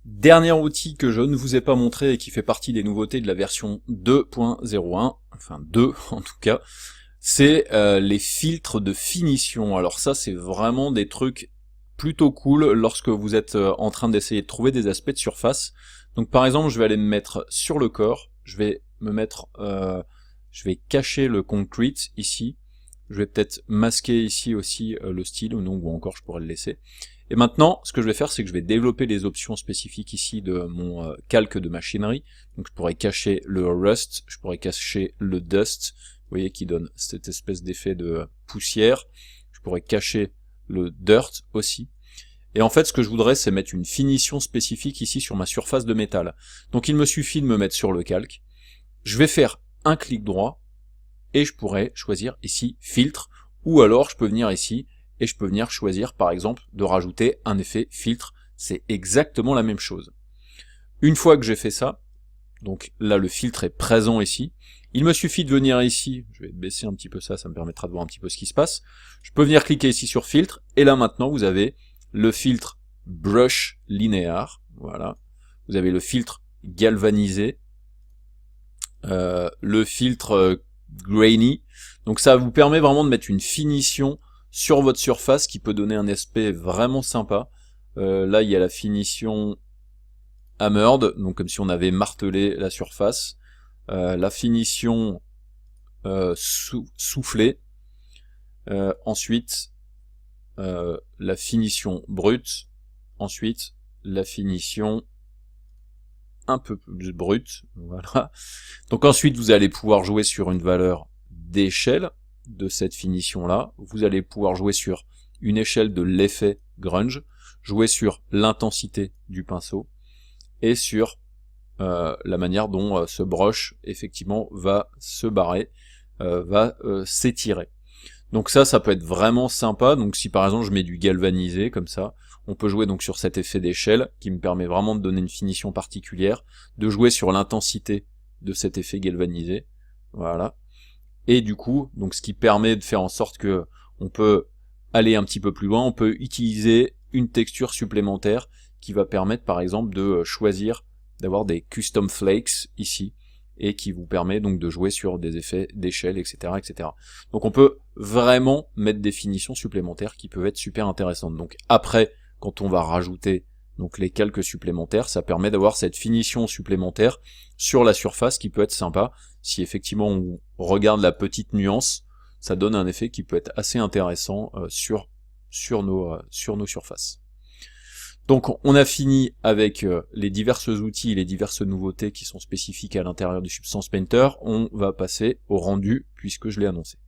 Dernier outil que je ne vous ai pas montré et qui fait partie des nouveautés de la version 2.01, enfin 2 en tout cas, c'est les filtres de finition. Alors ça, c'est vraiment des trucs plutôt cool lorsque vous êtes en train d'essayer de trouver des aspects de surface. Donc par exemple, je vais aller me mettre sur le corps, je vais me mettre, je vais cacher le concrete ici, je vais peut-être masquer ici aussi le style, ou encore je pourrais le laisser. Et maintenant, ce que je vais faire, c'est que je vais développer les options spécifiques ici de mon calque de machinerie. Donc je pourrais cacher le rust, je pourrais cacher le dust, vous voyez, qui donne cette espèce d'effet de poussière. Je pourrais cacher le dirt aussi. Et en fait, ce que je voudrais, c'est mettre une finition spécifique ici sur ma surface de métal. Donc il me suffit de me mettre sur le calque. Je vais faire un clic droit, et je pourrais choisir ici filtre, ou alors je peux venir ici, et je peux venir choisir par exemple de rajouter un effet filtre. C'est exactement la même chose. Une fois que j'ai fait ça, donc là le filtre est présent ici, il me suffit de venir ici, je vais baisser un petit peu ça, ça me permettra de voir un petit peu ce qui se passe. Je peux venir cliquer ici sur filtre, et là maintenant vous avez le filtre brush linéaire, voilà. Vous avez le filtre galvanisé, le filtre grainy, donc ça vous permet vraiment de mettre une finition sur votre surface qui peut donner un aspect vraiment sympa. Là il y a la finition hammered, donc comme si on avait martelé la surface, la finition soufflée, ensuite la finition brute, ensuite la finition un peu plus brute, voilà. Donc ensuite vous allez pouvoir jouer sur une valeur d'échelle de cette finition là, vous allez pouvoir jouer sur une échelle de l'effet grunge, jouer sur l'intensité du pinceau et sur la manière dont ce brush effectivement va se barrer, va s'étirer. Donc ça peut être vraiment sympa. Donc si par exemple je mets du galvanisé comme ça, on peut jouer donc sur cet effet d'échelle qui me permet vraiment de donner une finition particulière, de jouer sur l'intensité de cet effet galvanisé, voilà. Et du coup, donc ce qui permet de faire en sorte que on peut aller un petit peu plus loin, on peut utiliser une texture supplémentaire qui va permettre par exemple de choisir d'avoir des custom flakes ici, et qui vous permet donc de jouer sur des effets d'échelle, etc., etc. Donc on peut vraiment mettre des finitions supplémentaires qui peuvent être super intéressantes. Donc après, quand on va rajouter donc les calques supplémentaires, ça permet d'avoir cette finition supplémentaire sur la surface qui peut être sympa. Si effectivement on regarde la petite nuance, ça donne un effet qui peut être assez intéressant sur nos surfaces. Donc on a fini avec les divers outils, les diverses nouveautés qui sont spécifiques à l'intérieur du Substance Painter. On va passer au rendu puisque je l'ai annoncé.